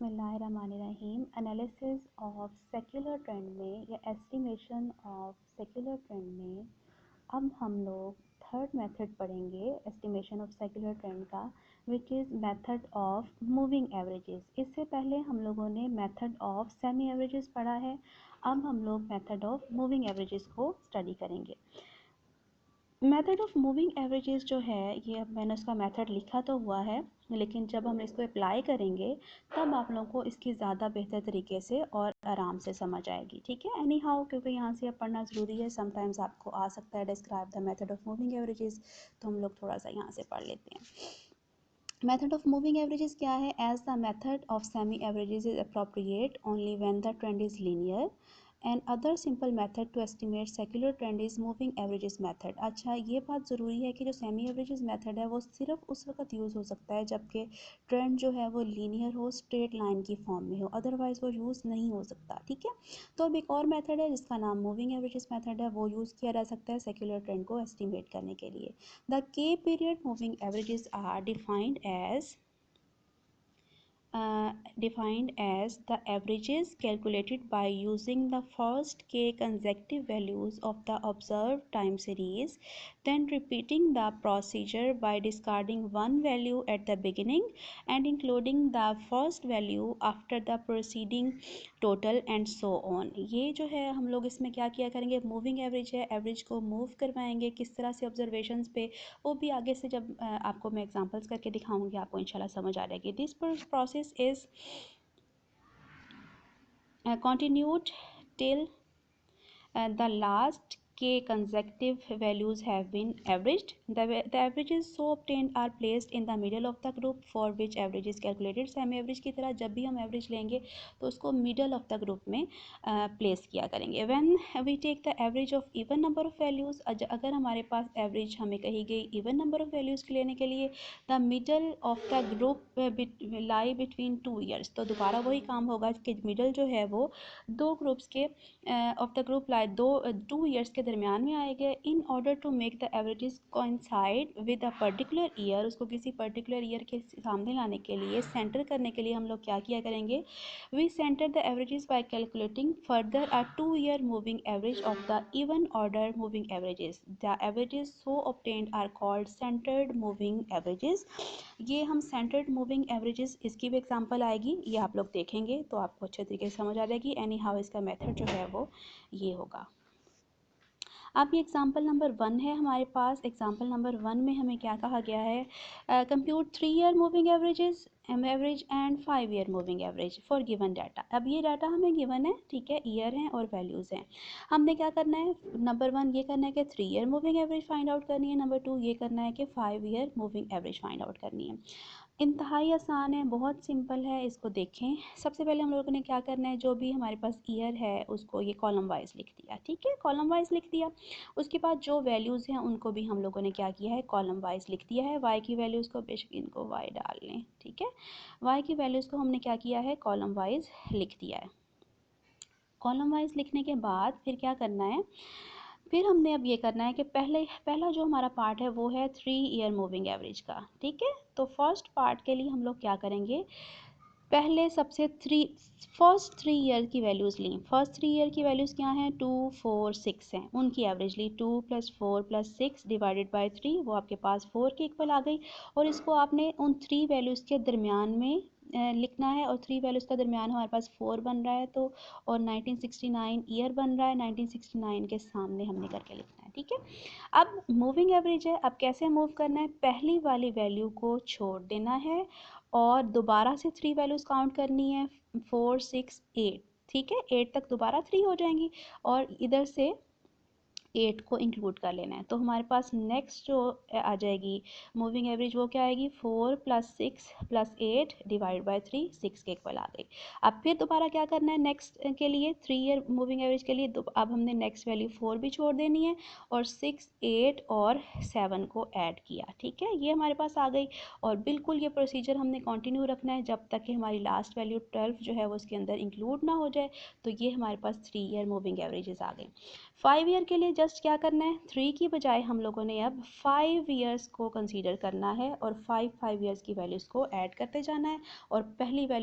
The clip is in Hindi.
बिस्मिल्लाहिर्रहमानिर्रहीम। एनालिसिस ऑफ सेक्युलर ट्रेंड में या एस्टिमेशन ऑफ सेक्युलर ट्रेंड में अब हम लोग थर्ड मेथड पढ़ेंगे एस्टिमेशन ऑफ सेक्युलर ट्रेंड का, which is method of moving averages. इससे पहले हम लोगों ने मेथड ऑफ सेमी एवरेजेस पढ़ा है। अब हम लोग मेथड ऑफ मूविंग एवरेजेस को स्टडी करेंगे। मेथड ऑफ मूविंग एवरेजेस जो है, ये अब मैंने उसका मेथड लिखा तो हुआ है, लेकिन जब हम इसको अप्लाई करेंगे तब आप लोगों को इसकी ज़्यादा बेहतर तरीके से और आराम से समझ आएगी। ठीक है, एनी हाउ, क्योंकि यहाँ से अब पढ़ना ज़रूरी है। समटाइम्स आपको आ सकता है describe the method of moving averages, तो हम लोग थोड़ा सा यहाँ से पढ़ लेते हैं। मेथड ऑफ मूविंग एवरेजेस क्या है? As the method of semi averages is appropriate only when the trend is linear and other simple method to estimate secular trend is moving averages method. अच्छा, ये बात ज़रूरी है कि जो सेमी एवरेजेस मेथड है वो सिर्फ उस वक्त यूज़ हो सकता है जबकि ट्रेंड जो है वो लीनियर हो, स्ट्रेट लाइन की फॉर्म में हो, अदरवाइज़ वो यूज़ नहीं हो सकता। ठीक है, तो अब एक और मेथड है जिसका नाम मूविंग एवरेजेस मेथड है, वो यूज़ किया जा सकता है सेक्युलर ट्रेंड को एस्टिमेट करने के लिए। The K period moving averages are defined as the averages calculated by using the first k consecutive values of the observed time series, then repeating the procedure by discarding one value at the beginning and including the first value after the preceding total and so on। ये जो है हम लोग इसमें क्या किया करेंगे, मूविंग एवरेज है, एवरेज को मूव करवाएंगे किस तरह से ऑब्जर्वेशंस पे, वो भी आगे से जब आपको मैं एग्जांपल्स करके दिखाऊंगी आपको इंशाल्लाह समझ आ जाएगी। This process is continued till the last k consecutive values have been averaged. The averages so obtained are placed in the middle of the group for which average is calculated। Semi average की तरह जब भी हम एवरेज लेंगे तो उसको मिडल ऑफ द ग्रुप में प्लेस किया करेंगे। When we take the average of even number of values, अगर हमारे पास एवरेज हमें कही गई इवन नंबर ऑफ वैल्यूज़ के लेने के लिए, the middle of the group lie between 2 years, तो दोबारा वही काम होगा कि मिडल जो है वो दो ग्रुप्स के of the group lie 2 years के दरमियान में आएंगे। In order to make the averages coincide with a particular year, उसको किसी पर्टिकुलर ईयर के सामने लाने के लिए, सेंटर करने के लिए हम लोग क्या किया करेंगे, we centre the averages by calculating further a 2 year moving average of the even order moving averages. The averages so obtained are called centred moving averages. ये हम सेंटर्ड मूविंग एवरेजेस, इसकी भी एग्जांपल आएगी, ये आप लोग देखेंगे तो आपको अच्छे तरीके से समझ आ जाएगी। एनी हाउ, इसका मेथड जो है वो ये होगा। अब ये एग्जाम्पल नंबर 1 है हमारे पास। एग्जाम्पल नंबर 1 में हमें क्या कहा गया है, compute 3 year moving averages average and 5 year moving average for given data. अब ये डाटा हमें गिवन है, ठीक है, ईयर हैं और वैल्यूज़ हैं। हमने क्या करना है, नंबर 1 ये करना है कि 3 year moving average find out करनी है, नंबर 2 ये करना है कि 5 year moving average find out करनी है। इंतहाई आसान है, बहुत सिंपल है, इसको देखें। सबसे पहले हम लोगों ने क्या करना है, जो भी हमारे पास ईयर है उसको ये कॉलम वाइज लिख दिया। ठीक है, कॉलम वाइज लिख दिया। उसके बाद जो वैल्यूज़ हैं उनको भी हम लोगों ने क्या किया है, कॉलम वाइज लिख दिया है। वाई की वैल्यूज़ को, बेशक इनको वाई डाल लें, ठीक है, वाई की वैल्यूज़ को हमने क्या किया है, कॉलम वाइज लिख दिया है। कॉलम वाइज लिखने के बाद फिर क्या करना है, फिर हमने अब ये करना है कि पहला जो हमारा पार्ट है वो है 3 ईयर मूविंग एवरेज का। ठीक है, तो फर्स्ट पार्ट के लिए हम लोग क्या करेंगे, पहले सबसे फर्स्ट 3 ईयर की वैल्यूज़ ली। फर्स्ट 3 ईयर की वैल्यूज़ क्या हैं, 2 4 6 हैं, उनकी एवरेज ली। 2 + 4 + 6 डिवाइडेड बाय 3, वो आपके पास 4 के इक्वल आ गई, और इसको आपने उन 3 वैल्यूज़ के दरमियान में लिखना है, और 3 वैल्यूज़ का दरमियान हमारे पास 4 बन रहा है, तो और 1969 ईयर बन रहा है, 1969 के सामने हमने करके लिखना है। ठीक है, अब मूविंग एवरेज है, अब कैसे मूव करना है, पहली वाली वैल्यू को छोड़ देना है और दोबारा से 3 वैल्यूज़ काउंट करनी है, 4 6 8। ठीक है, 8 तक दोबारा 3 हो जाएंगी और इधर से 8 को इंक्लूड कर लेना है, तो हमारे पास नेक्स्ट जो आ जाएगी मूविंग एवरेज वो क्या आएगी, 4 + 6 + 8 डिवाइड बाय 3, 6 के इक्वल आ गई। अब फिर दोबारा क्या करना है, नेक्स्ट के लिए 3 ईयर मूविंग एवरेज के लिए अब हमने नेक्स्ट वैल्यू 4 भी छोड़ देनी है और 6 8 और 7 को ऐड किया। ठीक है, ये हमारे पास आ गई, और बिल्कुल ये प्रोसीजर हमने कंटिन्यू रखना है जब तक कि हमारी लास्ट वैल्यू 12 जो है वो उसके अंदर इंक्लूड ना हो जाए। तो ये हमारे पास 3 ईयर मूविंग एवरेजेस आ गई। 5 ईयर के लिए जस्ट क्या करना है, 3 की बजाय हम लोगों ने अब 5 ईयर्स को कंसीडर करना है और 5 ईयर्स की वैल्यूज़ को ऐड करते जाना है, और पहली वैल्यू